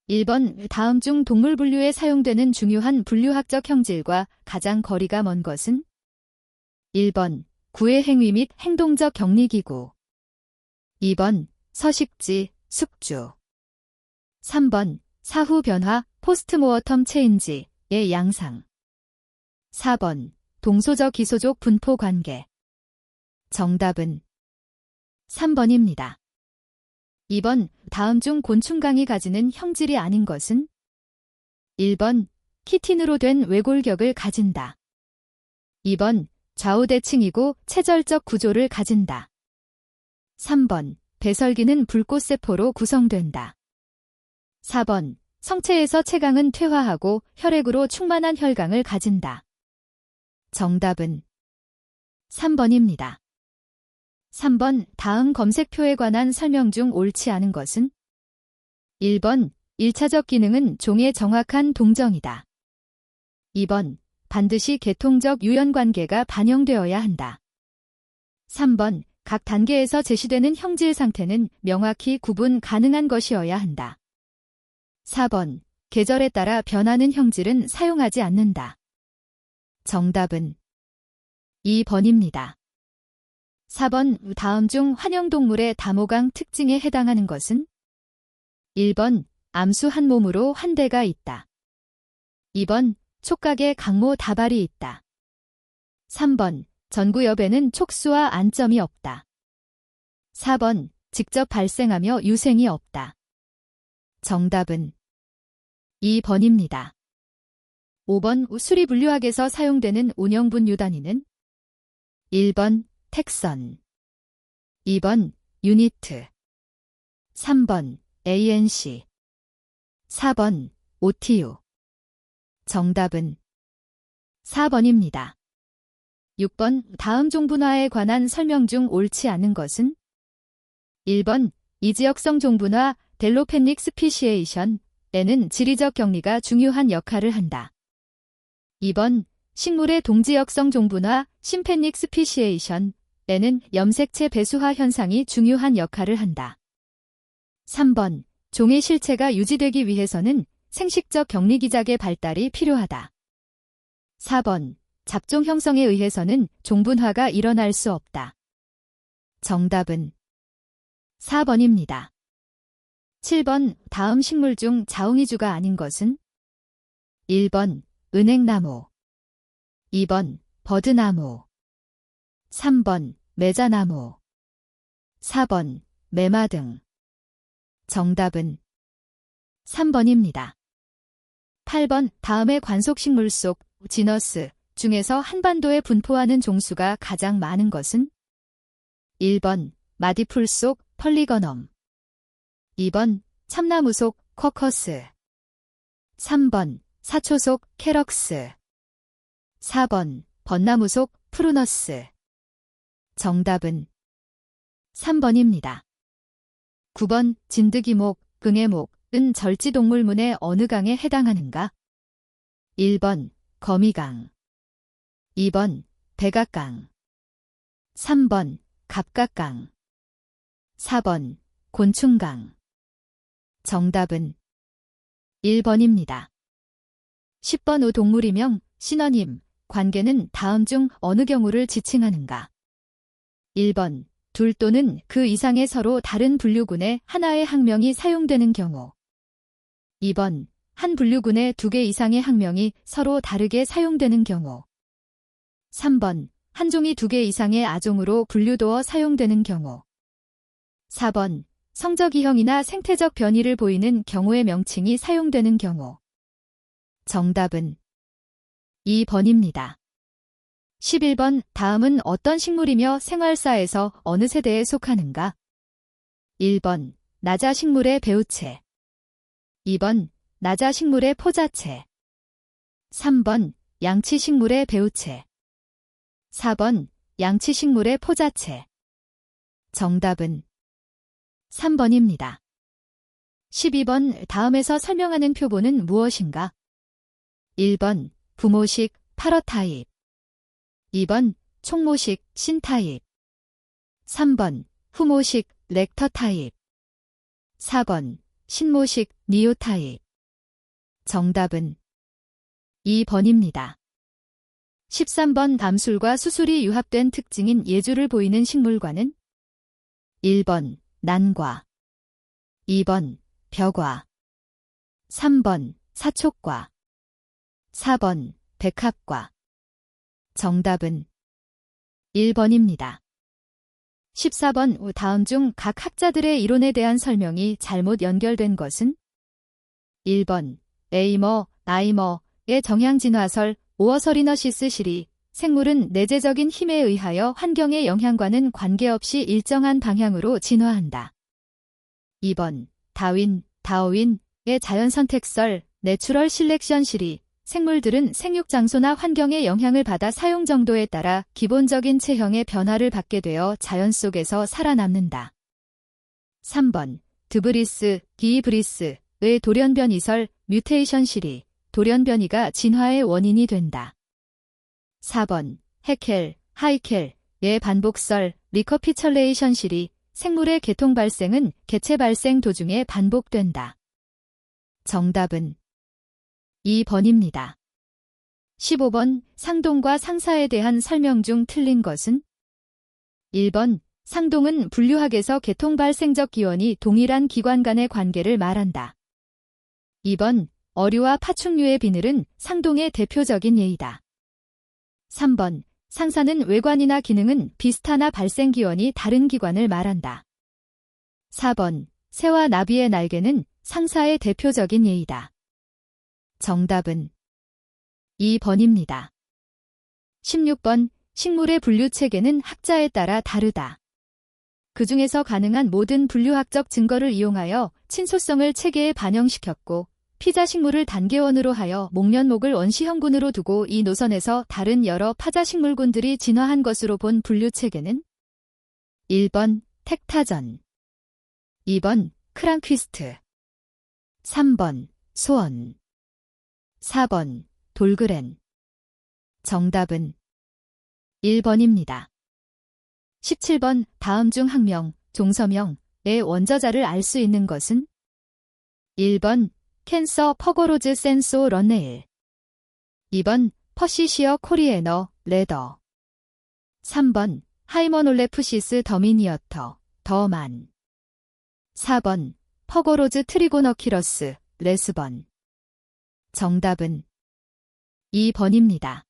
1번 다음 중 동물 분류에 사용되는 중요한 분류학적 형질과 가장 거리가 먼 것은? 1번 구의 행위 및 행동적 격리기구. 2번 서식지, 숙주. 3번 사후 변화, 포스트모어텀 체인지의 양상. 4번 동소적 기소적 분포 관계. 정답은 3번입니다. 2번 다음 중 곤충강이 가지는 형질이 아닌 것은? 1번 키틴으로 된 외골격을 가진다. 2번 좌우대칭이고 체절적 구조를 가진다. 3번 배설기는 불꽃세포로 구성된다. 4번 성체에서 체강은 퇴화하고 혈액으로 충만한 혈강을 가진다. 정답은 3번입니다. 3번 다음 검색표에 관한 설명 중 옳지 않은 것은? 1번 1차적 기능은 종의 정확한 동정이다. 2번 반드시 계통적 유연관계가 반영되어야 한다. 3번 각 단계에서 제시되는 형질 상태는 명확히 구분 가능한 것이어야 한다. 4번 계절에 따라 변하는 형질은 사용하지 않는다. 정답은 2번입니다. 4번 다음 중 환영동물의 다모강 특징에 해당하는 것은? 1번 암수 한 몸으로 한 대가 있다. 2번 촉각에 강모 다발이 있다. 3번 전구엽에는 촉수와 안점이 없다. 4번 직접 발생하며 유생이 없다. 정답은 2번입니다. 5번 수리 분류학에서 사용되는 운영분류 단위는? 1번 텍선, 2번 유니트, 3번 ANC, 4번 OTU. 정답은 4번입니다. 6번 다음 종분화에 관한 설명 중 옳지 않은 것은? 1번 이지역성 종분화 델로펜닉 스피시에이션에는 지리적 격리가 중요한 역할을 한다. 2번 식물의 동지역성 종분화 심펜닉 스피시에이션에는 염색체 배수화 현상이 중요한 역할을 한다. 3번 종의 실체가 유지되기 위해서는 생식적 격리기작의 발달이 필요하다. 4번 잡종 형성에 의해서는 종분화가 일어날 수 없다. 정답은 4번입니다. 7번 다음 식물 중 자웅이주가 아닌 것은? 1번 은행나무, 2번 버드나무, 3번 매자나무, 4번 매마등. 정답은 3번입니다. 8번 다음의 관속식물 속 지너스 중에서 한반도에 분포하는 종수가 가장 많은 것은? 1번 마디풀 속 펄리거넘, 2번 참나무 속 쿼커스, 3번 사초 속 캐럭스, 4번 벚나무 속 프루너스. 정답은 3번입니다. 9번 진드기목, 응애목은 절지동물문의 어느 강에 해당하는가? 1번 거미강, 2번 백악강, 3번 갑각강, 4번 곤충강. 정답은 1번입니다. 10번 동물이명, 시너님, 관계는 다음 중 어느 경우를 지칭하는가? 1번 둘 또는 그 이상의 서로 다른 분류군의 하나의 학명이 사용되는 경우. 2번 한 분류군의 2개 이상의 학명이 서로 다르게 사용되는 경우. 3번 한 종이 2개 이상의 아종으로 분류되어 사용되는 경우. 4번 성적이형이나 생태적 변이를 보이는 경우의 명칭이 사용되는 경우. 정답은 2번입니다. 11번 다음은 어떤 식물이며 생활사에서 어느 세대에 속하는가? 1번 나자식물의 배우체, 2번 나자식물의 포자체, 3번 양치식물의 배우체, 4번 양치식물의 포자체. 정답은 3번입니다. 12번 다음에서 설명하는 표본은 무엇인가? 1번 부모식 파러타입, 2번 총모식 신타입, 3번 후모식 렉터타입, 4번 신모식, 니오타입. 정답은 2번입니다. 13번 담술과 수술이 융합된 특징인 예주를 보이는 식물과는 1번 난과, 2번 벼과, 3번 사촉과, 4번 백합과. 정답은 1번입니다. 14번 다음 중 각 학자들의 이론에 대한 설명이 잘못 연결된 것은 1번 에이머, 나이머의 정향진화설 오어서리너시스 실이 생물은 내재적인 힘에 의하여 환경의 영향과는 관계없이 일정한 방향으로 진화한다. 2번 다윈의 자연선택설 내추럴 실렉션 실이 생물들은 생육 장소나 환경의 영향을 받아 사용 정도에 따라 기본적인 체형의 변화를 받게 되어 자연 속에서 살아남는다. 3번 드브리스의 돌연변 이설 뮤테이션 실이 돌연변이가 진화의 원인이 된다. 4번 하이켈의 반복설 리커피처레이션 실이 생물의 개통 발생은 개체 발생 도중에 반복된다. 정답은 2번입니다. 15번 상동과 상사에 대한 설명 중 틀린 것은 1번 상동은 분류학에서 개통 발생적 기원이 동일한 기관 간의 관계를 말한다. 2번 어류와 파충류의 비늘은 상동의 대표적인 예이다. 3번 상사는 외관이나 기능은 비슷하나 발생 기원이 다른 기관을 말한다. 4번 새와 나비의 날개는 상사의 대표적인 예이다. 정답은 2번입니다. 16번 식물의 분류 체계는 학자에 따라 다르다. 그 중에서 가능한 모든 분류학적 증거를 이용하여 친소성을 체계에 반영시켰고 피자식물을 단계원으로 하여 목련목을 원시형군으로 두고 이 노선에서 다른 여러 파자식물군들이 진화한 것으로 본 분류체계는 1번 텍타전, 2번 크랑퀴스트, 3번 소언, 4번 돌그렌. 정답은 1번입니다. 17번 다음 중 학명, 종서명의 원저자를 알 수 있는 것은 1번 캔서 퍼거로즈 센소 런네일, 2번 퍼시시어 코리에너 레더, 3번 하이머놀레프시스 더미니어터 더만, 4번 퍼거로즈 트리고너키러스 레스번. 정답은 2번입니다.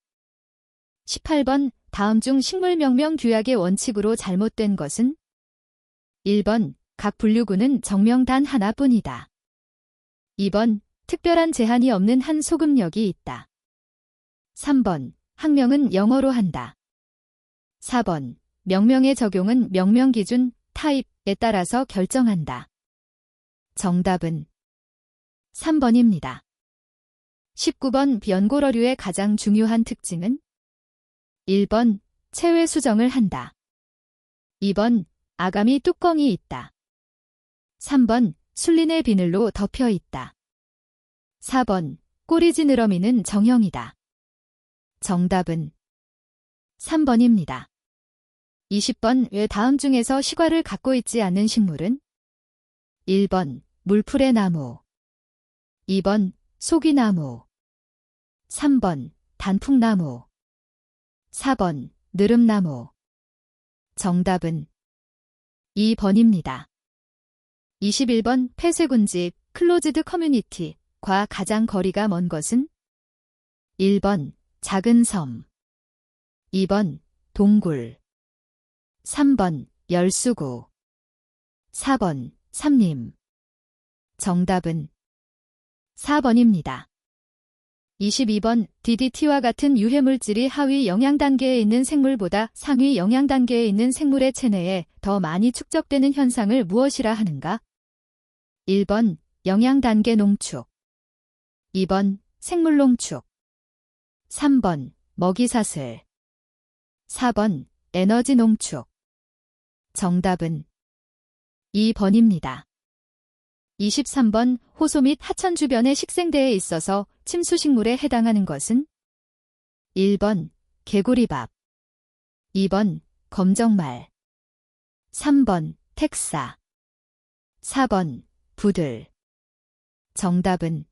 18번 다음 중 식물명명 규약의 원칙으로 잘못된 것은 1번 각 분류구는 정명 단 하나뿐이다. 2번 특별한 제한이 없는 한 소급력이 있다. 3번 학명은 영어로 한다. 4번 명명의 적용은 명명 기준 타입에 따라서 결정한다. 정답은 3번입니다. 19번 연골어류의 가장 중요한 특징은 1번 체외 수정을 한다. 2번 아가미 뚜껑이 있다. 3번 술린의 비늘로 덮여 있다. 4번 꼬리 지느러미는 정형이다. 정답은 3번입니다. 20번 왜 다음 중에서 시과를 갖고 있지 않는 식물은 1번 물풀의 나무, 2번 소기나무, 3번 단풍나무, 4번 느릅나무. 정답은 2번입니다. 21번 폐쇄군집 클로즈드 커뮤니티과 가장 거리가 먼 것은 1번 작은 섬, 2번 동굴, 3번 열수구, 4번 삼림. 정답은 4번입니다. 22번 DDT와 같은 유해물질이 하위 영양단계에 있는 생물보다 상위 영양단계에 있는 생물의 체내에 더 많이 축적되는 현상을 무엇이라 하는가? 1번 영양단계 농축, 2번 생물 농축, 3번 먹이사슬, 4번 에너지 농축. 정답은 2번입니다. 23번 호소 및 하천 주변의 식생대에 있어서 침수식물에 해당하는 것은 1번 개구리밥, 2번 검정말, 3번 택사, 4번 부들. 정답은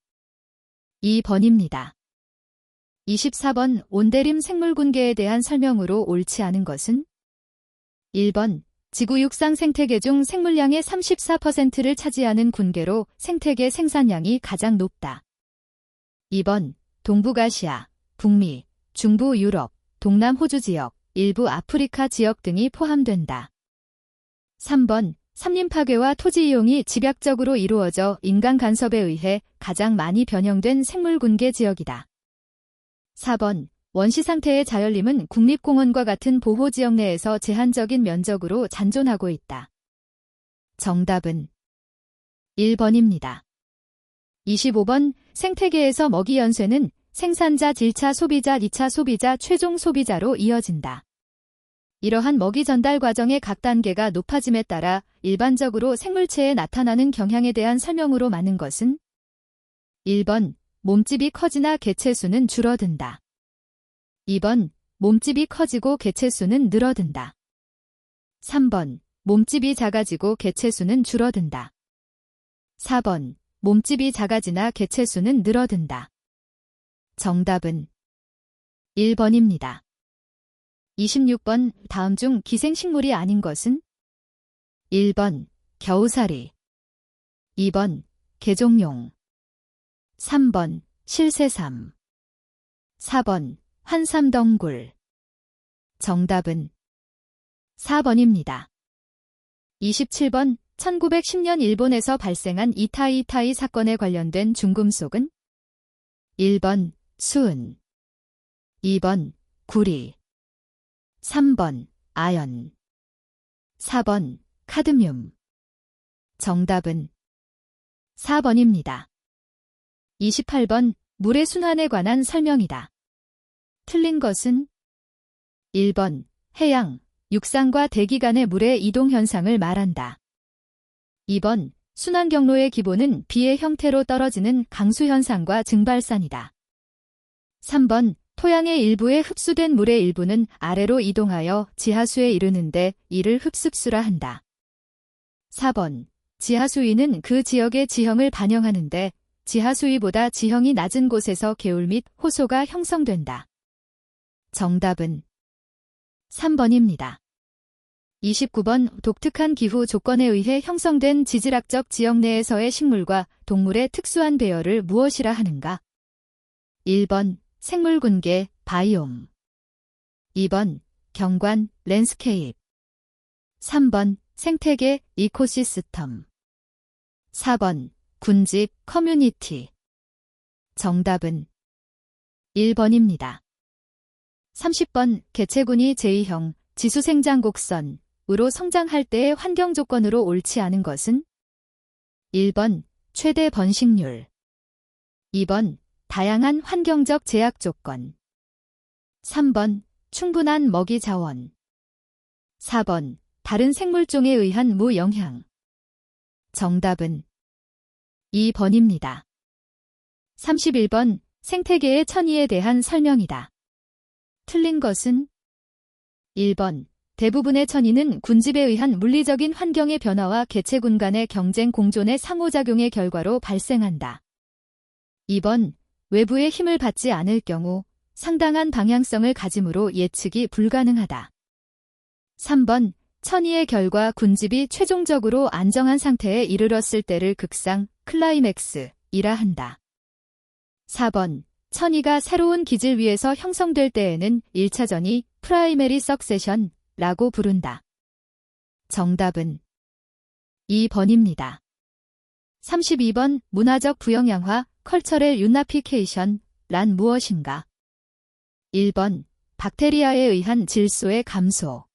2번입니다. 24번 온대림 생물군계에 대한 설명으로 옳지 않은 것은? 1번 지구 육상 생태계 중 생물량의 34%를 차지하는 군계로 생태계 생산량이 가장 높다. 2번 동북아시아, 북미, 중부 유럽, 동남 호주 지역, 일부 아프리카 지역 등이 포함된다. 3번森林 파괴와 토지 이용이 집약적으로 이루어져 인간 간섭에 의해 가장 많이 변형된 생물군계 지역이다. 4번 원시 상태의 자연림은 국립공원과 같은 보호지역 내에서 제한적인 면적으로 잔존하고 있다. 정답은 1번입니다. 25번 생태계에서 먹이 연쇄는 생산자 1차 소비자, 2차 소비자, 최종 소비자로 이어진다. 이러한 먹이 전달 과정의 각 단계가 높아짐에 따라 일반적으로 생물체에 나타나는 경향에 대한 설명으로 많은 것은? 1번 몸집이 커지나 개체수는 줄어든다. 2번 몸집이 커지고 개체수는 늘어든다. 3번 몸집이 작아지고 개체수는 줄어든다. 4번 몸집이 작아지나 개체수는 늘어든다. 정답은 1번입니다. 26번 다음 중 기생식물이 아닌 것은? 1번 겨우살이, 2번 개종용, 3번 실새삼, 4번 환삼덩굴. 정답은 4번입니다. 27번 1910년 일본에서 발생한 이타이타이 사건에 관련된 중금속은? 1번 수은, 2번 구리, 3번 아연, 4번 카드뮴. 정답은 4번입니다. 28번 물의 순환에 관한 설명이다. 틀린 것은? 1번 해양, 육상과 대기 간의 물의 이동 현상을 말한다. 2번 순환 경로의 기본은 비의 형태로 떨어지는 강수 현상과 증발산이다. 3번 토양의 일부에 흡수된 물의 일부는 아래로 이동하여 지하수에 이르는데 이를 흡습수라 한다. 4번 지하수위는 그 지역의 지형을 반영하는데 지하수위보다 지형이 낮은 곳에서 개울 및 호소가 형성된다. 정답은 3번입니다. 29번 독특한 기후 조건에 의해 형성된 지질학적 지역 내에서의 식물과 동물의 특수한 배열을 무엇이라 하는가? 1번 생물군계 바이옴, 2번 경관 랜스케이프, 3번 생태계 이코시스템, 4번 군집 커뮤니티. 정답은 1번입니다. 30번 개체군이 제2형 지수생장곡선으로 성장할 때의 환경 조건으로 옳지 않은 것은? 1번 최대 번식률, 2번 다양한 환경적 제약 조건, 3번 충분한 먹이 자원, 4번 다른 생물종에 의한 무영향. 정답은 2번입니다. 31번 생태계의 천위에 대한 설명이다. 틀린 것은? 1번 대부분의 천위는 군집에 의한 물리적인 환경의 변화와 개체군 간의 경쟁 공존의 상호작용의 결과로 발생한다. 2번 외부의 힘을 받지 않을 경우 상당한 방향성을 가지므로 예측이 불가능하다. 3번 천위의 결과 군집이 최종적으로 안정한 상태에 이르렀을 때를 극상, 클라이맥스이라 한다. 4번 천위가 새로운 기질 위에서 형성될 때에는 1차전이 프라이머리 석세션라고 부른다. 정답은 2번입니다. 32번 문화적 부영양화 컬처럴 유나피케이션 란 무엇인가? 1번 박테리아에 의한 질소의 감소,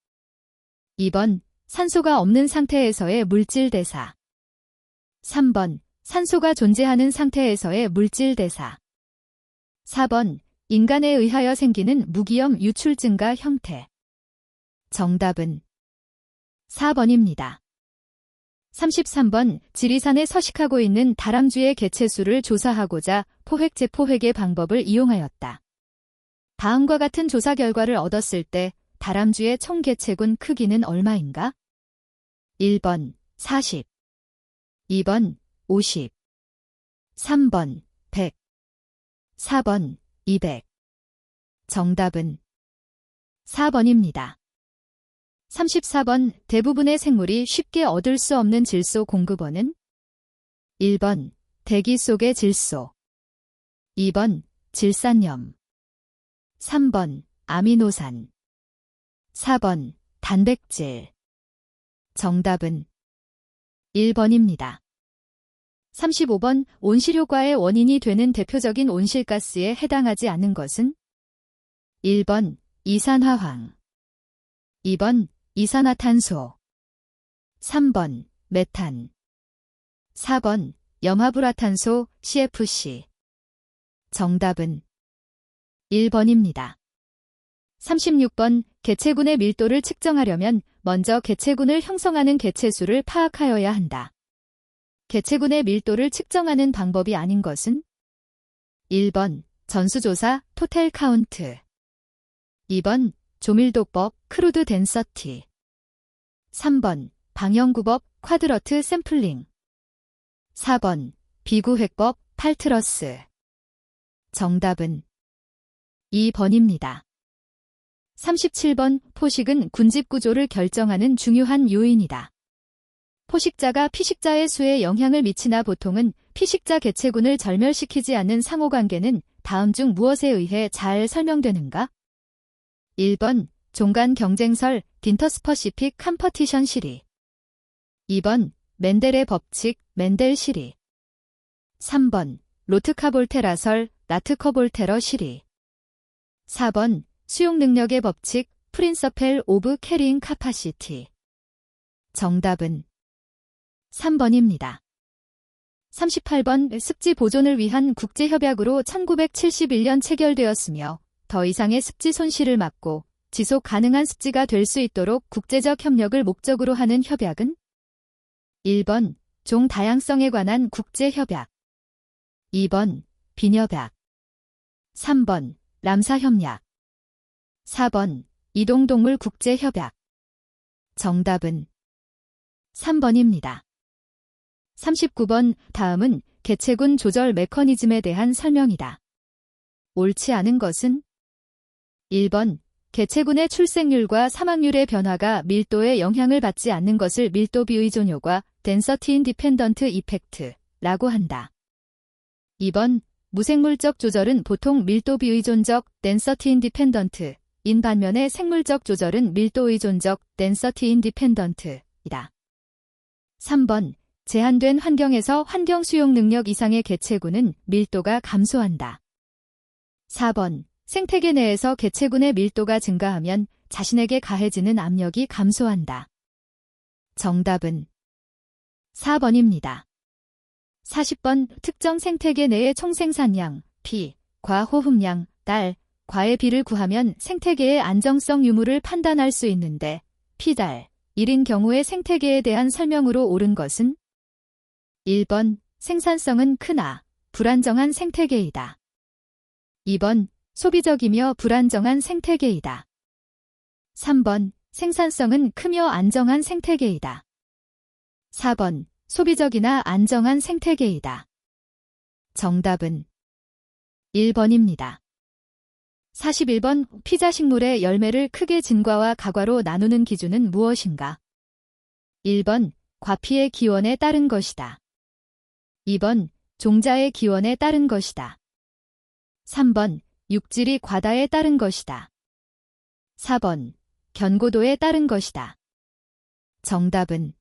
2번 산소가 없는 상태에서의 물질 대사, 3번 산소가 존재하는 상태에서의 물질 대사, 4번 인간에 의하여 생기는 무기염 유출 증가 형태. 정답은 4번입니다. 33번 지리산에 서식하고 있는 다람쥐의 개체수를 조사하고자 포획-재포획의 방법을 이용하였다. 다음과 같은 조사 결과를 얻었을 때 다람쥐의 총 개체군 크기는 얼마인가? 1번 40, 2번 50, 3번 100, 4번 200. 정답은 4번입니다. 34번 대부분의 생물이 쉽게 얻을 수 없는 질소 공급원은 1번 대기 속의 질소, 2번 질산염, 3번 아미노산, 4번 단백질. 정답은 1번입니다. 35번 온실효과의 원인이 되는 대표적인 온실가스에 해당하지 않는 것은 1번 이산화황, 2번 이산화탄소, 3번 메탄, 4번 염화불화탄소 CFC. 정답은 1번입니다. 36번 개체군의 밀도를 측정하려면 먼저 개체군을 형성하는 개체수를 파악하여야 한다. 개체군의 밀도를 측정하는 방법이 아닌 것은 1번 전수조사 토탈 카운트, 2번 조밀도법 크루드 덴서티, 3번 방영구법 쿼드러트 샘플링, 4번 비구획법 팔트러스. 정답은 2번입니다. 37번 포식은 군집구조를 결정하는 중요한 요인이다. 포식자가 피식자의 수에 영향을 미치나 보통은 피식자 개체군을 절멸시키지 않는 상호관계는 다음 중 무엇에 의해 잘 설명되는가? 1번 종간 경쟁설 딘터스퍼시픽 컴퍼티션 시리, 2번 멘델의 법칙 멘델 시리, 3번 로트카볼테라설 라트커볼테러 시리, 4번 수용능력의 법칙 프린서펠 오브 캐리잉 카파시티. 정답은 3번입니다. 38번 습지 보존을 위한 국제협약으로 1971년 체결되었으며 더 이상의 습지 손실을 막고 지속 가능한 습지가 될 수 있도록 국제적 협력을 목적으로 하는 협약은 1번 종 다양성에 관한 국제협약, 2번 빈협약, 3번 람사협약, 4번 이동동물 국제협약. 정답은 3번입니다. 39번 다음은 개체군 조절 메커니즘에 대한 설명이다. 옳지 않은 것은 1번 개체군의 출생률과 사망률의 변화가 밀도에 영향을 받지 않는 것을 밀도 비의존 효과 density independent effect라고 한다. 2번 무생물적 조절은 보통 밀도 비의존적 density independent 인 반면에 생물적 조절은 밀도 의존적 density independent 이다. 3번 제한된 환경에서 환경 수용 능력 이상의 개체군은 밀도가 감소한다. 4번 생태계 내에서 개체군의 밀도가 증가하면 자신에게 가해지는 압력이 감소한다. 정답은 4번입니다. 40번 특정 생태계 내의 총생산량, 비, 과호흡량, 달, 과의 비를 구하면 생태계의 안정성 유무를 판단할 수 있는데 피달, 1인 경우의 생태계에 대한 설명으로 옳은 것은 1번 생산성은 크나 불안정한 생태계이다. 2번 소비적이며 불안정한 생태계이다. 3번 생산성은 크며 안정한 생태계이다. 4번 소비적이나 안정한 생태계이다. 정답은 1번입니다. 41번 피자식물의 열매를 크게 진과와 가과로 나누는 기준은 무엇인가? 1번 과피의 기원에 따른 것이다. 2번 종자의 기원에 따른 것이다. 3번 육질이 과다에 따른 것이다. 4번 견고도에 따른 것이다. 정답은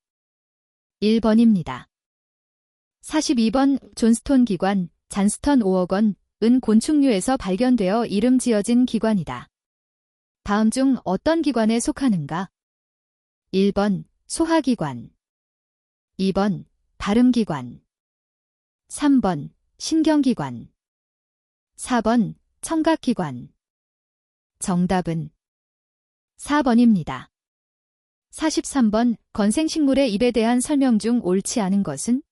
1번입니다. 42번 존스톤 기관, 잔스턴 5억 원은 곤충류에서 발견되어 이름 지어진 기관이다. 다음 중 어떤 기관에 속하는가? 1번 소화기관, 2번 발음기관, 3번 신경기관, 4번 청각기관. 정답은 4번입니다. 43번 건생식물의 입에 대한 설명 중 옳지 않은 것은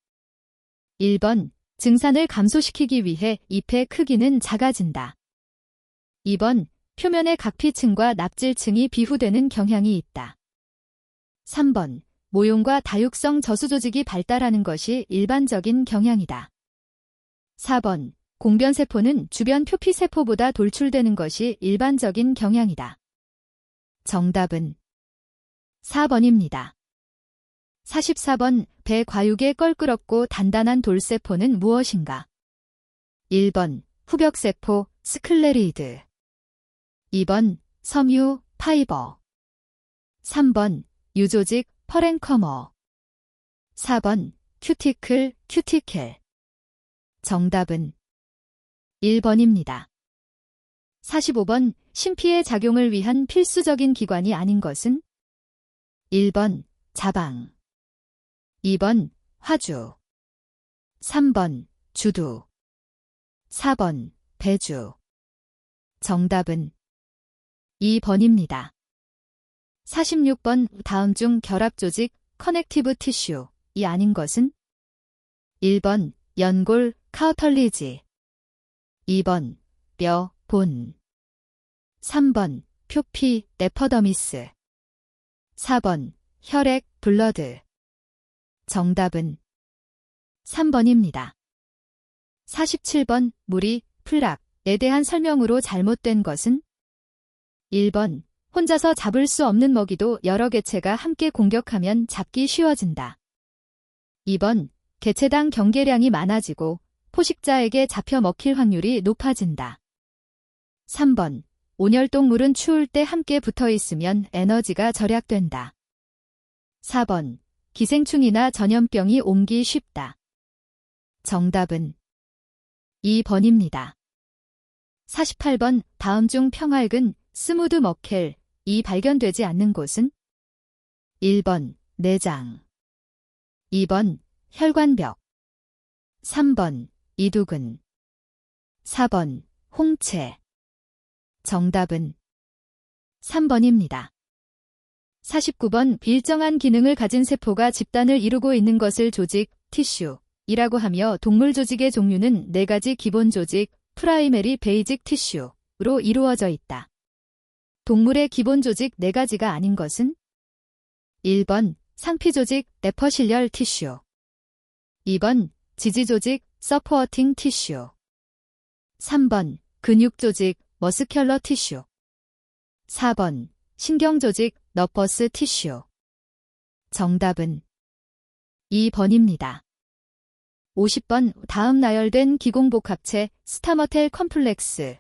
1번 증산을 감소시키기 위해 잎의 크기는 작아진다. 2번 표면의 각피층과 납질층이 비후되는 경향이 있다. 3번 모용과 다육성 저수조직이 발달하는 것이 일반적인 경향이다. 4번. 공변세포는 주변 표피세포보다 돌출되는 것이 일반적인 경향이다. 정답은 4번입니다. 44번. 배 과육의 껄끄럽고 단단한 돌세포는 무엇인가? 1번. 후벽세포, 스클레리드. 2번. 섬유, 파이버. 3번. 유조직, 퍼렌커머. 4번. 큐티클, 큐티켈. 정답은 1번입니다. 45번. 심피의 작용을 위한 필수적인 기관이 아닌 것은? 1번. 자방. 2번. 화주. 3번. 주두. 4번. 배주. 정답은 2번입니다. 46번. 다음 중 결합조직, 커넥티브 티슈, 이 아닌 것은? 1번. 연골, 카우털리지. 2번. 뼈, 본. 3번. 표피, 네퍼더미스. 4번. 혈액, 블러드. 정답은 3번입니다. 47번. 무리, 플락에 대한 설명으로 잘못된 것은? 1번. 혼자서 잡을 수 없는 먹이도 여러 개체가 함께 공격하면 잡기 쉬워진다. 2번. 개체당 경계량이 많아지고 포식자에게 잡혀 먹힐 확률이 높아진다. 3번. 온혈동물은 추울 때 함께 붙어 있으면 에너지가 절약된다. 4번. 기생충이나 전염병이 옮기 쉽다. 정답은 2번입니다. 48번. 다음 중 평활근, 스무드 머켈이 발견되지 않는 곳은? 1번. 내장. 2번. 혈관벽. 3번. 이두근. 4번. 홍채. 정답은 3번입니다. 49번. 일정한 기능을 가진 세포가 집단을 이루고 있는 것을 조직, 티슈이라고 하며 동물 조직의 종류는 4가지 기본 조직, 프라이머리 베이직 티슈로 이루어져 있다. 동물의 기본 조직 4가지가 아닌 것은? 1번. 상피조직, 레퍼실렬 티슈. 2번. 지지조직, 서포어팅 티슈. 3번. 근육조직, 머스큘러 티슈. 4번. 신경조직, 너퍼스 티슈. 정답은 2번입니다. 50번. 다음 나열된 기공복합체 스타머텔 컴플렉스의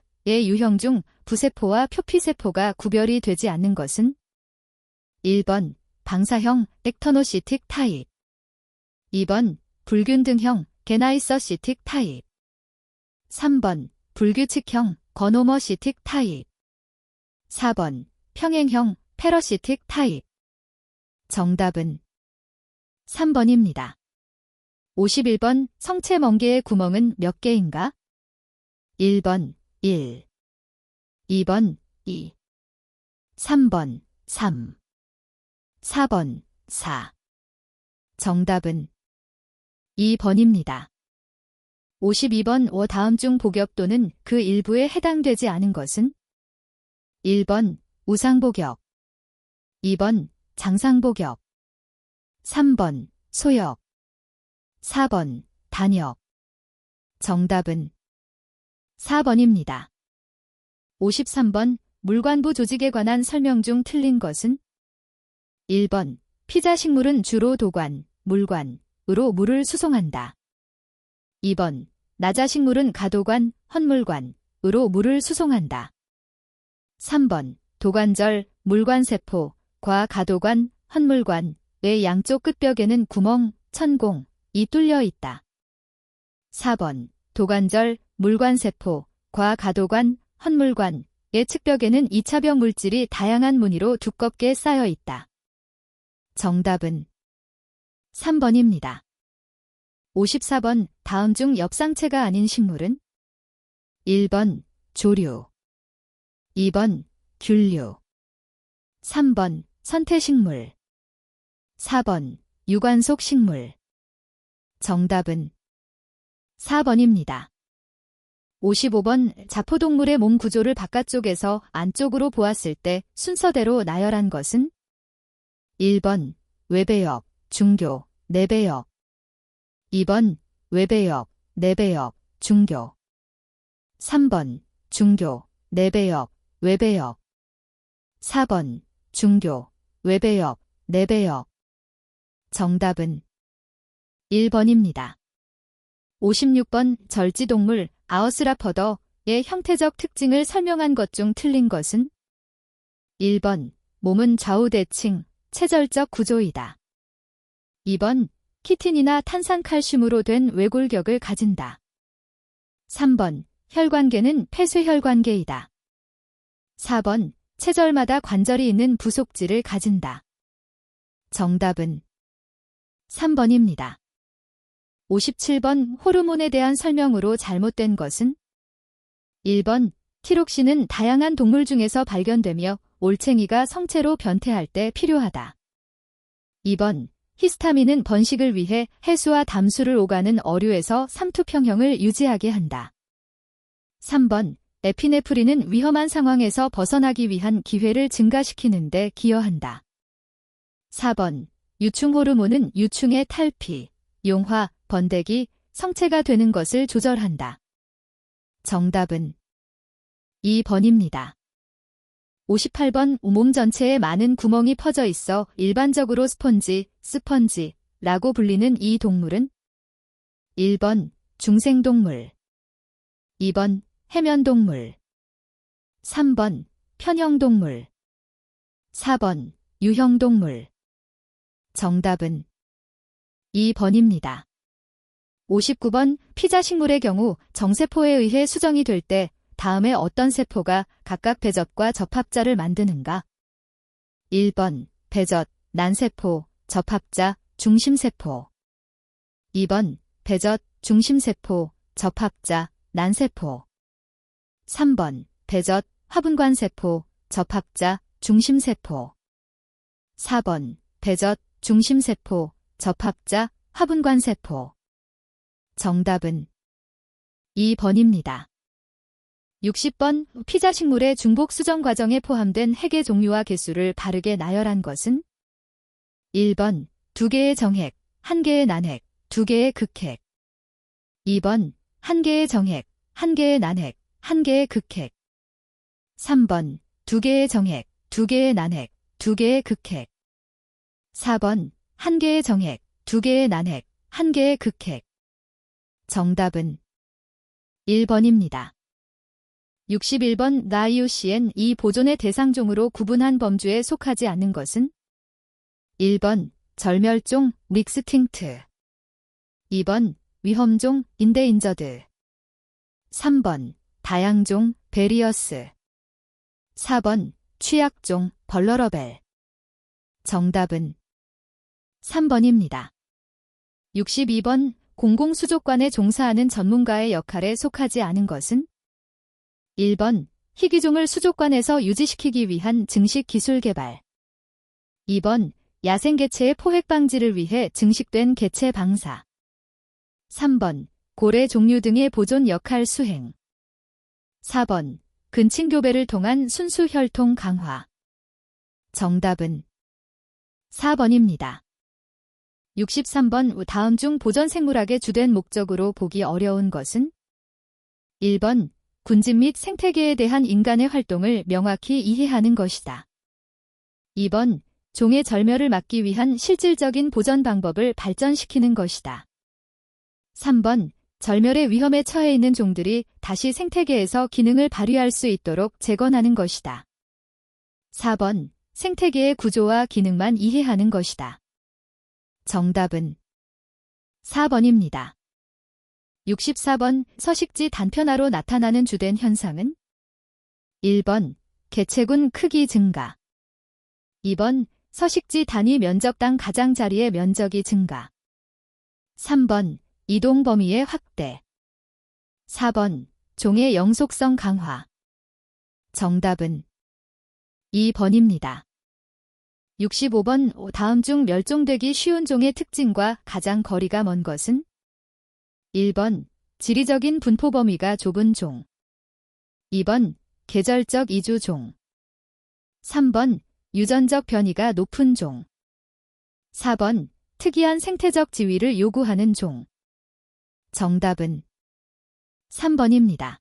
유형 중 부세포와 표피세포가 구별이 되지 않는 것은? 1번. 방사형 액터노시틱 타입. 2번. 불균등형 게나이서시틱 타입. 3번. 불규칙형 거노머시틱 타입. 4번. 평행형 페러시틱 타입. 정답은 3번입니다. 51번. 성체 멍게의 구멍은 몇 개인가? 1번 1. 2번 2. 3번 3. 4번 4. 정답은 2번입니다. 52번. 다음 중 복엽 또는 그 일부에 해당되지 않은 것은? 1번 우상복엽. 2번 장상복엽. 3번 소엽. 4번 단엽. 정답은 4번입니다. 53번. 물관부 조직에 관한 설명 중 틀린 것은? 1번. 피자식물은 주로 도관, 물관으로 물을 수송한다. 2번. 나자식물은 가도관, 헛물관으로 물을 수송한다. 3번. 도관절, 물관세포과 가도관, 헛물관의 양쪽 끝벽에는 구멍, 천공이 뚫려 있다. 4번. 도관절, 물관세포과 가도관, 헛물관의 측벽에는 2차벽 물질이 다양한 무늬로 두껍게 쌓여 있다. 정답은 3번입니다. 54번. 다음 중 엽상체가 아닌 식물은? 1번 조류. 2번 균류. 3번 선태식물. 4번 유관속 식물. 정답은 4번입니다. 55번. 자포동물의 몸 구조를 바깥쪽에서 안쪽으로 보았을 때 순서대로 나열한 것은? 1번 외배역, 중교, 내배역. 2번 외배역, 내배역, 중교. 3번, 중교, 내배역, 외배역. 4번, 중교, 외배역, 내배역. 정답은 1번입니다. 56번 절지동물 아우스라퍼더의 형태적 특징을 설명한 것 중 틀린 것은 1번, 몸은 좌우대칭, 체절적 구조이다. 2번, 키틴이나 탄산칼슘으로 된 외골격을 가진다. 3번, 혈관계는 폐쇄혈관계이다. 4번, 체절마다 관절이 있는 부속지를 가진다. 정답은 3번입니다. 57번 호르몬에 대한 설명으로 잘못된 것은 1번, 티록신은 다양한 동물 중에서 발견되며 올챙이가 성체로 변태할 때 필요하다. 2번, 히스타민은 번식을 위해 해수와 담수를 오가는 어류에서 삼투평형을 유지하게 한다. 3번, 에피네프린은 위험한 상황에서 벗어나기 위한 기회를 증가시키는 데 기여한다. 4번, 유충호르몬은 유충의 탈피, 용화, 번데기, 성체가 되는 것을 조절한다. 정답은 2번입니다. 58번 몸 전체에 많은 구멍이 퍼져 있어 일반적으로 스펀지라고 불리는 이 동물은 1번 중생동물, 2번 해면동물, 3번 편형동물, 4번 유형동물. 정답은 2번입니다. 59번 피자식물의 경우 정세포에 의해 수정이 될 때 다음에 어떤 세포가 각각 배젖과 접합자를 만드는가? 1번 배젖, 난세포, 접합자, 중심세포. 2번 배젖, 중심세포, 접합자, 난세포. 3번 배젖, 화분관세포, 접합자, 중심세포. 4번 배젖, 중심세포, 접합자, 화분관세포. 정답은 2번입니다. 60번 피자식물의 중복 수정 과정에 포함된 핵의 종류와 개수를 바르게 나열한 것은 1번 2개의 정핵, 1개의 난핵, 2개의 극핵. 2번 1개의 정핵, 1개의 난핵, 1개의 극핵. 3번 2개의 정핵, 2개의 난핵, 2개의 극핵. 4번 1개의 정핵, 2개의 난핵, 1개의 극핵. 정답은 1번입니다. 61번 IUCN 이 보존의 대상종으로 구분한 범주에 속하지 않는 것은 1번 절멸종 믹스팅트, 2번 위험종 인데인저드, 3번 다양종 베리어스, 4번 취약종 벌러러벨. 정답은 3번입니다. 62번 공공수족관에 종사하는 전문가의 역할에 속하지 않은 것은 1번 희귀종을 수족관에서 유지시키기 위한 증식 기술 개발, 2번 야생개체의 포획 방지를 위해 증식된 개체 방사, 3번 고래 종류 등의 보존 역할 수행, 4번 근친교배를 통한 순수 혈통 강화. 정답은 4번입니다. 63번 다음 중 보전 생물학의 주된 목적으로 보기 어려운 것은 1번 군집 및 생태계에 대한 인간의 활동을 명확히 이해하는 것이다. 2번 종의 절멸을 막기 위한 실질적인 보전 방법을 발전시키는 것이다. 3번 절멸의 위험에 처해 있는 종들이 다시 생태계에서 기능을 발휘할 수 있도록 재건하는 것이다. 4번 생태계의 구조와 기능만 이해하는 것이다. 정답은 4번입니다. 64번 서식지 단편화로 나타나는 주된 현상은 1번 개체군 크기 증가, 2번 서식지 단위 면적당 가장자리의 면적이 증가, 3번 이동 범위의 확대, 4번 종의 영속성 강화. 정답은 2번입니다. 65번 다음 중 멸종되기 쉬운 종의 특징과 가장 거리가 먼 것은 1번 지리적인 분포 범위가 좁은 종, 2번 계절적 이주 종, 3번 유전적 변이가 높은 종, 4번 특이한 생태적 지위를 요구하는 종. 정답은 3번입니다.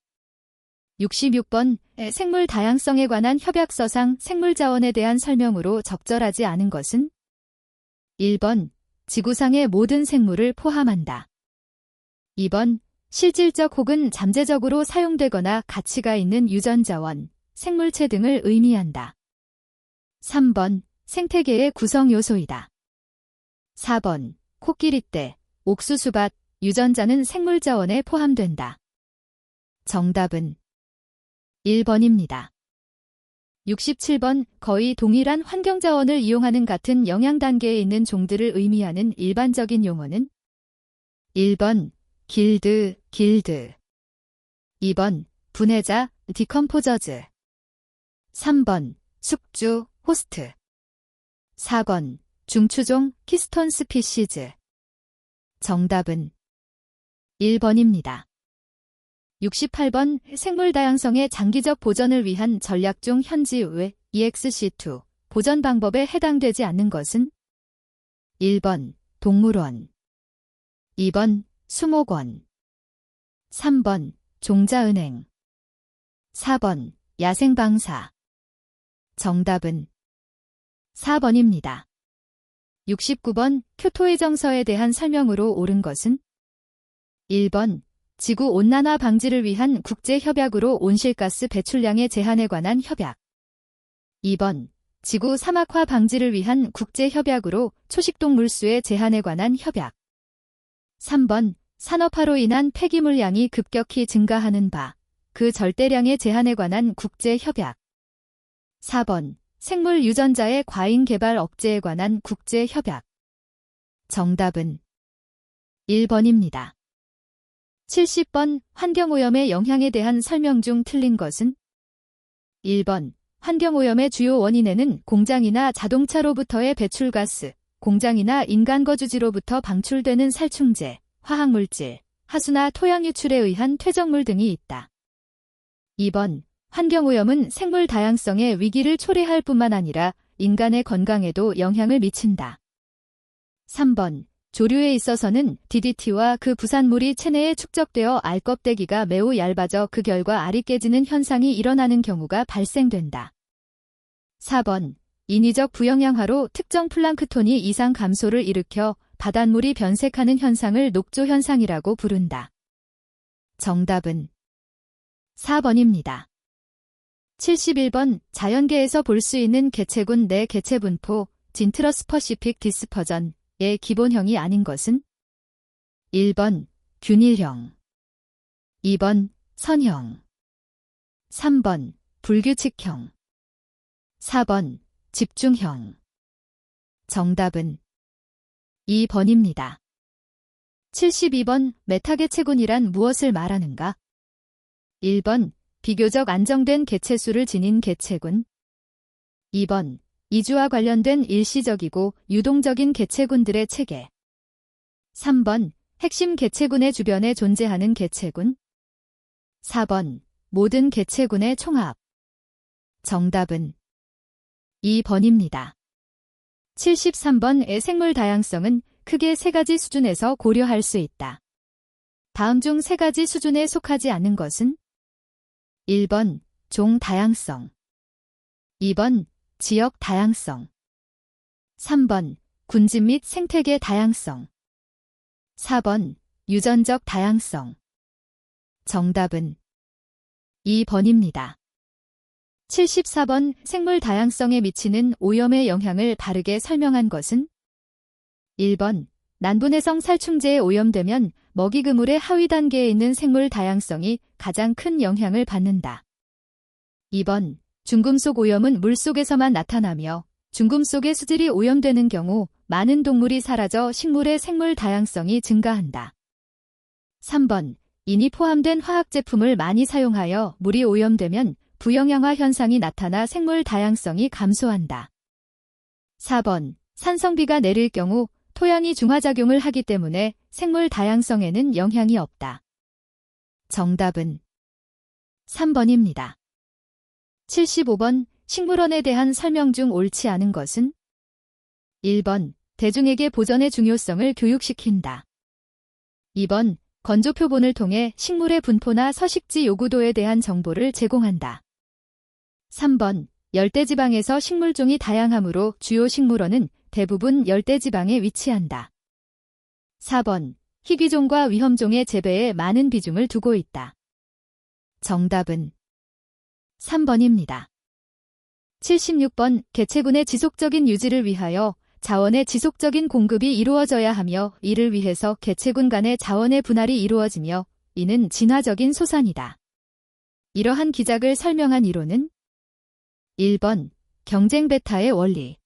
66번 생물 다양성에 관한 협약서상 생물자원에 대한 설명으로 적절하지 않은 것은 1번 지구상의 모든 생물을 포함한다. 2번 실질적 혹은 잠재적으로 사용되거나 가치가 있는 유전자원, 생물체 등을 의미한다. 3번 생태계의 구성 요소이다. 4번 코끼리떼, 옥수수밭, 유전자는 생물자원에 포함된다. 정답은 1번입니다. 67번 거의 동일한 환경자원을 이용하는 같은 영양 단계에 있는 종들을 의미하는 일반적인 용어는 1번 길드, 2번 분해자, 디컴포저즈 3번 숙주, 호스트 4번 중추종, 키스톤 스피시즈 정답은 1번입니다. 68번 생물 다양성의 장기적 보전을 위한 전략 중 현지 외 EXC2 보전 방법에 해당되지 않는 것은 1번 동물원 2번 수목원 3번 종자은행 4번 야생방사 정답은 4번입니다. 69번 교토의 정서에 대한 설명으로 옳은 것은 1번 지구온난화 방지를 위한 국제협약으로 온실가스 배출량의 제한에 관한 협약 2번 지구 사막화 방지를 위한 국제협약으로 초식동물 수의 제한에 관한 협약 3번 산업화로 인한 폐기물량이 급격히 증가하는 바, 그 절대량의 제한에 관한 국제협약 4번 생물 유전자의 과잉 개발 억제에 관한 국제협약 정답은 1번입니다. 70번 환경오염의 영향에 대한 설명 중 틀린 것은 1번 환경오염의 주요 원인에는 공장이나 자동차로부터의 배출가스, 공장이나 인간 거주지로부터 방출되는 살충제, 화학물질, 하수나 토양 유출에 의한 퇴적물 등이 있다. 2번 환경오염은 생물 다양성의 위기를 초래할 뿐만 아니라 인간의 건강에도 영향을 미친다. 3번 조류에 있어서는 DDT와 그 부산물이 체내에 축적되어 알 껍데기가 매우 얇아져 그 결과 알이 깨지는 현상이 일어나는 경우가 발생된다. 4번 인위적 부영양화로 특정 플랑크톤이 이상 감소를 일으켜 바닷물이 변색하는 현상을 녹조현상이라고 부른다. 정답은 4번입니다. 71번 자연계에서 볼 수 있는 개체군 내 개체 분포 진트러스퍼시픽 디스퍼전의 기본형이 아닌 것은 1번 균일형 2번 선형 3번 불규칙형 4번 집중형 정답은 2번입니다. 72번 메타개체군이란 무엇을 말하는가? 1번 비교적 안정된 개체수를 지닌 개체군 2번 이주와 관련된 일시적이고 유동적인 개체군들의 체계 3번 핵심 개체군의 주변에 존재하는 개체군 4번 모든 개체군의 총합 정답은 2번입니다. 73번의 생물 다양성은 크게 세 가지 수준에서 고려할 수 있다. 다음 중 세 가지 수준에 속하지 않는 것은 1번 종 다양성 2번 지역 다양성 3번 군집 및 생태계 다양성 4번 유전적 다양성 정답은 2번입니다. 74번 생물 다양성에 미치는 오염의 영향을 바르게 설명한 것은 1번 난분해성 살충제에 오염되면 먹이 그물의 하위 단계에 있는 생물 다양성이 가장 큰 영향을 받는다. 2번 중금속 오염은 물속에서만 나타나며 중금속의 수질이 오염되는 경우 많은 동물이 사라져 식물의 생물 다양성이 증가한다. 3번 인이 포함된 화학 제품을 많이 사용하여 물이 오염되면 부영양화 현상이 나타나 생물 다양성이 감소한다. 4번 산성비가 내릴 경우 토양이 중화작용을 하기 때문에 생물 다양성에는 영향이 없다. 정답은 3번입니다. 75번 식물원에 대한 설명 중 옳지 않은 것은 1번 대중에게 보전의 중요성을 교육시킨다. 2번 건조 표본을 통해 식물의 분포나 서식지 요구도에 대한 정보를 제공한다. 3번, 열대지방에서 식물종이 다양하므로 주요 식물원은 대부분 열대지방에 위치한다. 4번, 희귀종과 위험종의 재배에 많은 비중을 두고 있다. 정답은 3번입니다. 76번, 개체군의 지속적인 유지를 위하여 자원의 지속적인 공급이 이루어져야 하며 이를 위해서 개체군 간의 자원의 분할이 이루어지며 이는 진화적인 소산이다. 이러한 기작을 설명한 이론은 1번, 경쟁 베타의 원리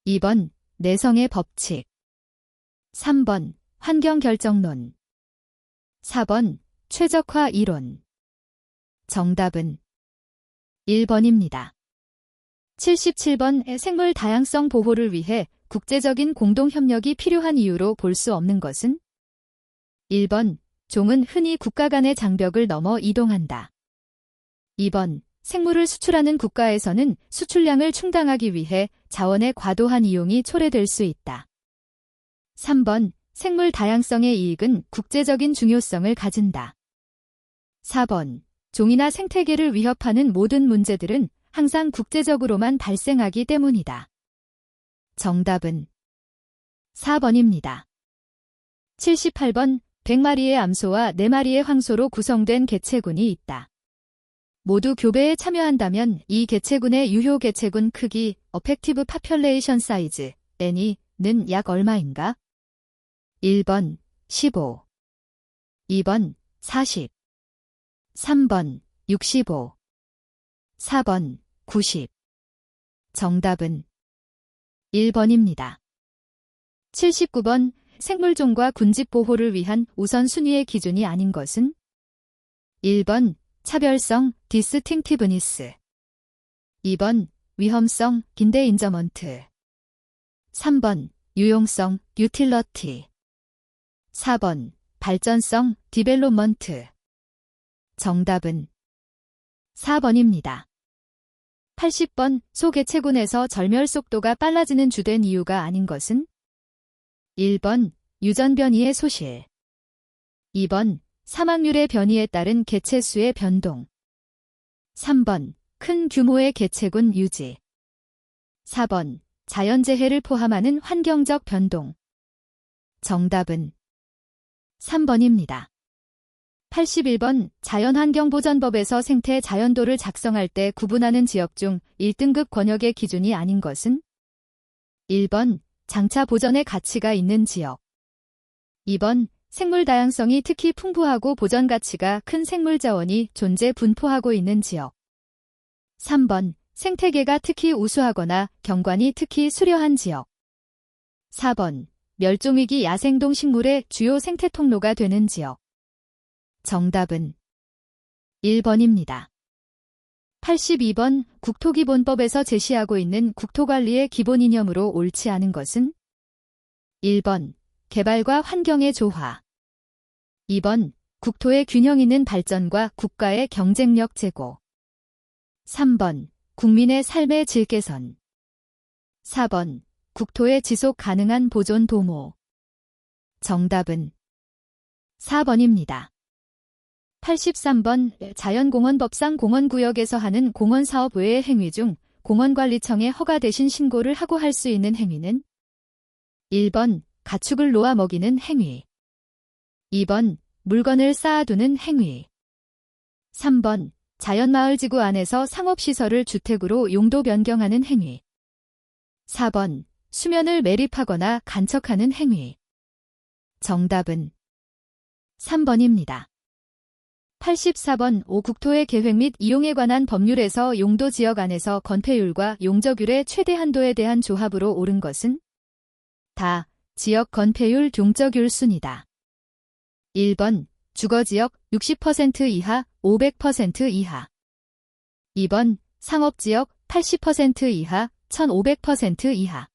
2번, 내성의 법칙 3번, 환경결정론 4번, 최적화 이론 정답은 1번입니다. 77번, 생물 다양성 보호를 위해 국제적인 공동협력이 필요한 이유로 볼 수 없는 것은 1번, 종은 흔히 국가 간의 장벽을 넘어 이동한다. 2번, 생물을 수출하는 국가에서는 수출량을 충당하기 위해 자원의 과도한 이용이 초래될 수 있다. 3번, 생물 다양성의 이익은 국제적인 중요성을 가진다. 4번, 종이나 생태계를 위협하는 모든 문제들은 항상 국제적으로만 발생하기 때문이다. 정답은 4번입니다. 78번, 100마리의 암소와 4마리의 황소로 구성된 개체군이 있다. 모두 교배에 참여한다면 이 개체군의 유효 개체군 크기, Effective Population Size, N는 약 얼마인가? 1번, 15 2번, 40 3번, 65 4번, 90 정답은 1번입니다. 79번, 생물종과 군집 보호를 위한 우선순위의 기준이 아닌 것은 1번, 차별성, 디스팅티브니스 2번, 위험성, 인데인저먼트 3번, 유용성, 유틸러티 4번, 발전성, 디벨롭먼트 정답은 4번입니다. 80번, 소 개체군에서 절멸 속도가 빨라지는 주된 이유가 아닌 것은 1번, 유전 변이의 소실 2번, 사막률의 변이에 따른 개체 수의 변동 3번, 큰 규모의 개체군 유지 4번, 자연재해를 포함하는 환경적 변동 정답은 3번입니다. 81번, 자연환경보전법에서 생태 자연도를 작성할 때 구분하는 지역 중 1등급 권역의 기준이 아닌 것은 1번, 장차 보전의 가치가 있는 지역 2번, 생물 다양성이 특히 풍부하고 보전 가치가 큰 생물 자원이 존재 분포하고 있는 지역 3번, 생태계가 특히 우수하거나 경관이 특히 수려한 지역 4번, 멸종위기 야생동 식물의 주요 생태 통로가 되는 지역 정답은 1번입니다. 82번, 국토기본법에서 제시하고 있는 국토관리의 기본 이념으로 옳지 않은 것은 1번, 개발과 환경의 조화 2번, 국토의 균형 있는 발전과 국가의 경쟁력 제고 3번, 국민의 삶의 질 개선 4번, 국토의 지속 가능한 보존 도모 정답은 4번입니다. 83번, 자연공원법상 공원구역에서 하는 공원사업 외의 행위 중 공원관리청에 허가 대신 신고를 하고 할 수 있는 행위는 1번, 가축을 놓아 먹이는 행위 2번, 물건을 쌓아두는 행위 3번, 자연마을지구 안에서 상업시설을 주택으로 용도 변경하는 행위 4번, 수면을 매립하거나 간척하는 행위 정답은 3번입니다. 84번, 5 국토의 계획 및 이용에 관한 법률에서 용도 지역 안에서 건폐율과 용적률의 최대 한도에 대한 조합으로 옳은 것은 다, 지역 건폐율 용적률 순이다. 1번, 주거지역 60% 이하, 500% 이하 2번, 상업지역 80% 이하, 1500% 이하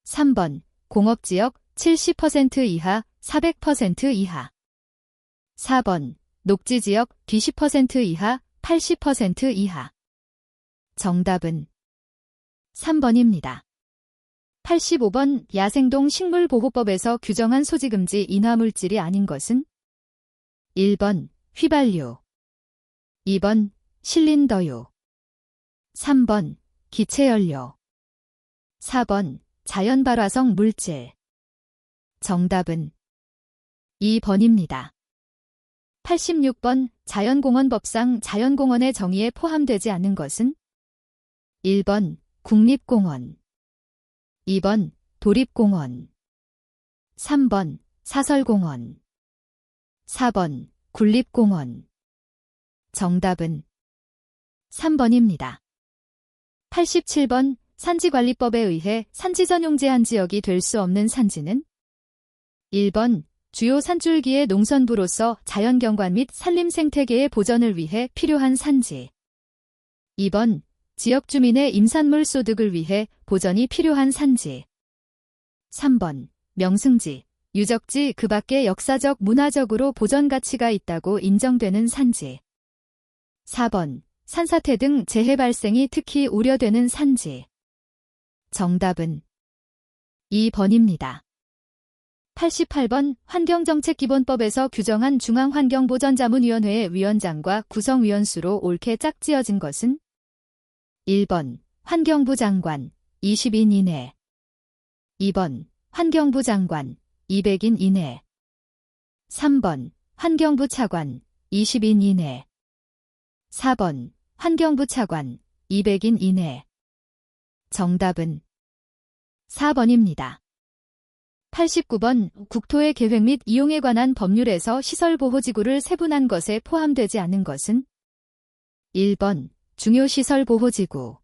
3번, 공업지역 70% 이하, 400% 이하 4번, 녹지지역 20% 이하, 80% 이하 정답은 3번입니다. 85번, 야생동 식물보호법에서 규정한 소지금지 인화물질이 아닌 것은 1번 휘발유, 2번 실린더유, 3번 기체연료, 4번 자연발화성 물질. 정답은 2번입니다. 86번 자연공원법상 자연공원의 정의에 포함되지 않은 것은 1번 국립공원, 2번 도립공원, 3번 사설공원, 4번 군립공원. 정답은 3번입니다. 87번 산지관리법에 의해 산지 전용 제한 지역이 될 수 없는 산지는 1번 주요 산줄기의 농선부로서 자연경관 및 산림 생태계의 보전을 위해 필요한 산지, 2번 지역 주민의 임산물 소득을 위해 보전이 필요한 산지, 3번 명승지, 유적지 그 밖에 역사적 문화적으로 보전 가치가 있다고 인정되는 산지, 4번 산사태 등 재해 발생이 특히 우려되는 산지. 정답은 2번입니다. 88번 환경정책기본법에서 규정한 중앙환경보전자문위원회의 위원장과 구성위원수로 옳게 짝지어진 것은 1번 환경부 장관 20인 이내, 2번 환경부 장관 200인 이내, 3번 환경부 차관 20인 이내, 4번 환경부 차관 200인 이내. 정답은 4번입니다. 89번 국토의 계획 및 이용에 관한 법률에서 시설보호지구를 세분한 것에 포함되지 않은 것은 1번 중요시설보호지구,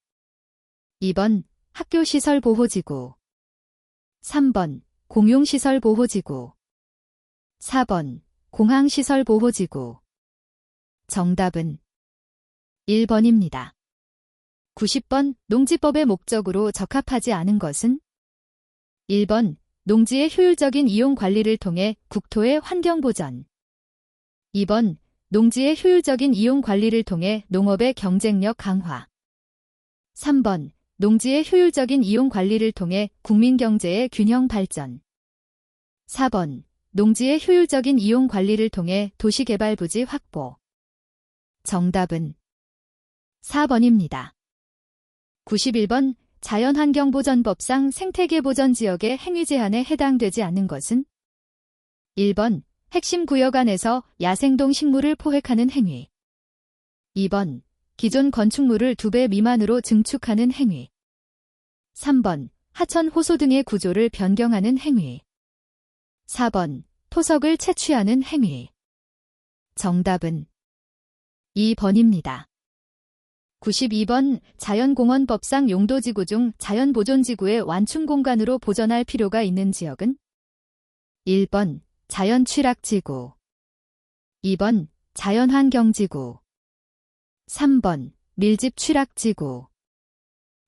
2번 학교시설보호지구, 3번 공용시설보호지구, 4번 공항시설보호지구. 정답은 1번입니다. 90번 농지법의 목적으로 적합하지 않은 것은 1번 농지의 효율적인 이용 관리를 통해 국토의 환경보전, 2번 농지의 효율적인 이용 관리를 통해 농업의 경쟁력 강화, 3번 농지의 효율적인 이용 관리를 통해 국민경제의 균형 발전, 4번 농지의 효율적인 이용 관리를 통해 도시개발 부지 확보. 정답은 4번입니다. 91번 자연환경보전법상 생태계보전지역의 행위 제한에 해당되지 않는 것은 1번 핵심 구역 안에서 야생동 식물을 포획하는 행위, 2번 기존 건축물을 2배 미만으로 증축하는 행위, 3번 하천 호소 등의 구조를 변경하는 행위, 4번 토석을 채취하는 행위. 정답은 2번입니다. 92번 자연공원법상 용도지구 중 자연보존지구의 완충공간으로 보전할 필요가 있는 지역은 1번 자연취락지구, 2번 자연환경지구, 3번 밀집취락지구,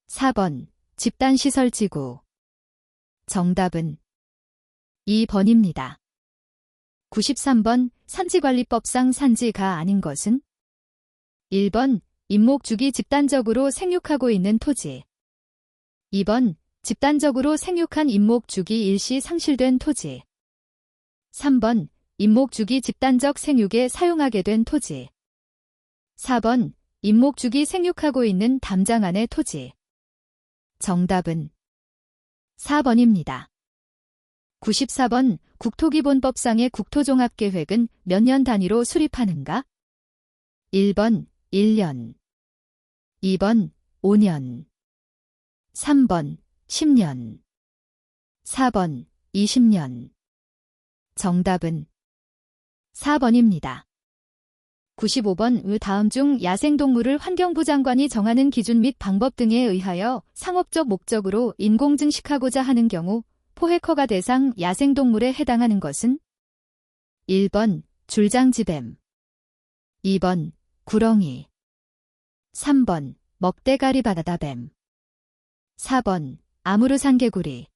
4번 집단시설지구. 정답은 2번입니다. 93번 산지관리법상 산지가 아닌 것은 1번 임목주기 집단적으로 생육하고 있는 토지, 2번 집단적으로 생육한 임목주기 일시 상실된 토지, 3번 임목주기 집단적 생육에 사용하게 된 토지, 4번 임목주기 생육하고 있는 담장 안의 토지. 정답은 4번입니다. 94번 국토기본법상의 국토종합계획은 몇 년 단위로 수립하는가? 1번 1년, 2번 5년, 3번 10년, 4번 20년. 정답은 4번입니다. 95번 다음 중 야생동물을 환경부 장관이 정하는 기준 및 방법 등에 의하여 상업적 목적으로 인공증식하고자 하는 경우 포획허가 대상 야생동물에 해당하는 것은 1번 줄장지뱀, 2번 구렁이, 3번 먹대가리 바다다뱀, 4번 아무르산개구리.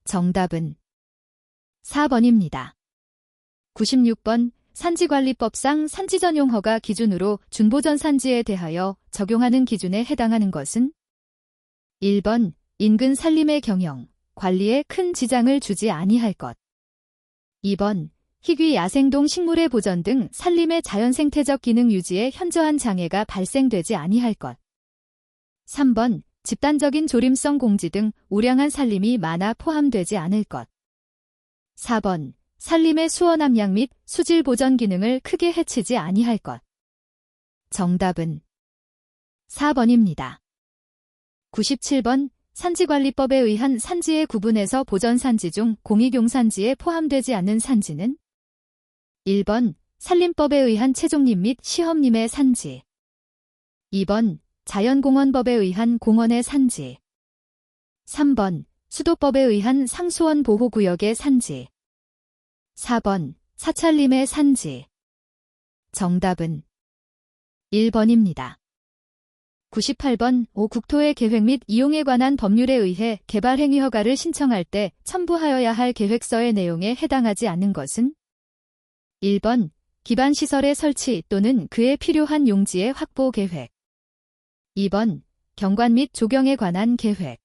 정답은 4번입니다. 96번 산지관리법상 산지전용허가 기준으로 준보전 산지에 대하여 적용하는 기준에 해당하는 것은 1번 인근 산림의 경영, 관리에 큰 지장을 주지 아니할 것, 2번 희귀 야생동 식물의 보전 등 산림의 자연생태적 기능 유지에 현저한 장애가 발생되지 아니할 것. 3번 집단적인 조림성 공지 등 우량한 산림이 많아 포함되지 않을 것. 4번 산림의 수원 함량 및 수질 보전 기능을 크게 해치지 아니할 것. 정답은 4번입니다. 97번 산지관리법에 의한 산지의 구분에서 보전산지 중 공익용산지에 포함되지 않는 산지는 1번 산림법에 의한 채종림 및 시험림의 산지 2번 자연공원법에 의한 공원의 산지 3번 수도법에 의한 상수원 보호구역의 산지 4번 사찰림의 산지 정답은 1번입니다. 98번 국토의 계획 및 이용에 관한 법률에 의해 개발행위 허가를 신청할 때 첨부하여야 할 계획서의 내용에 해당하지 않는 것은 1번 기반시설의 설치 또는 그에 필요한 용지의 확보 계획 2번 경관 및 조경에 관한 계획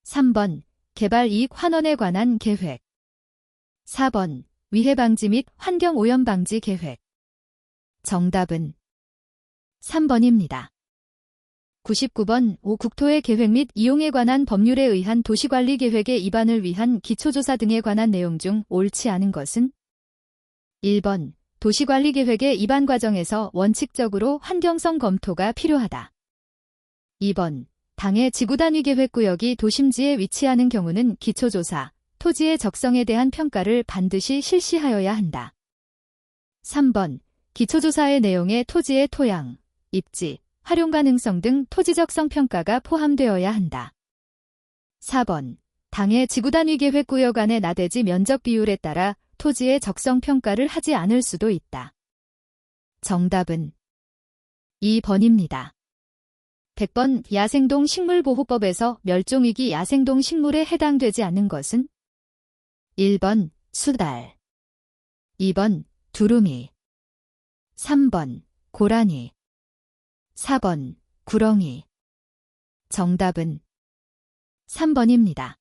3번 개발이익 환원에 관한 계획 4번 위해방지 및 환경오염 방지 계획 정답은 3번입니다. 99번 국토의 계획 및 이용에 관한 법률에 의한 도시관리계획의 입안을 위한 기초조사 등에 관한 내용 중 옳지 않은 것은 1번 도시관리계획의 입안 과정에서 원칙적으로 환경성 검토가 필요하다. 2번 당해 지구단위계획구역이 도심지에 위치하는 경우는 기초조사, 토지의 적성에 대한 평가를 반드시 실시하여야 한다. 3번 기초조사의 내용에 토지의 토양, 입지, 활용 가능성 등 토지적성 평가가 포함되어야 한다. 4번 당해 지구단위계획구역 안의 나대지 면적 비율에 따라 토지의 적성 평가를 하지 않을 수도 있다. 정답은 2번입니다. 100번 야생동 식물보호법에서 멸종위기 야생동 식물에 해당되지 않는 것은 1번 수달 2번 두루미 3번 고라니 4번 구렁이 정답은 3번입니다.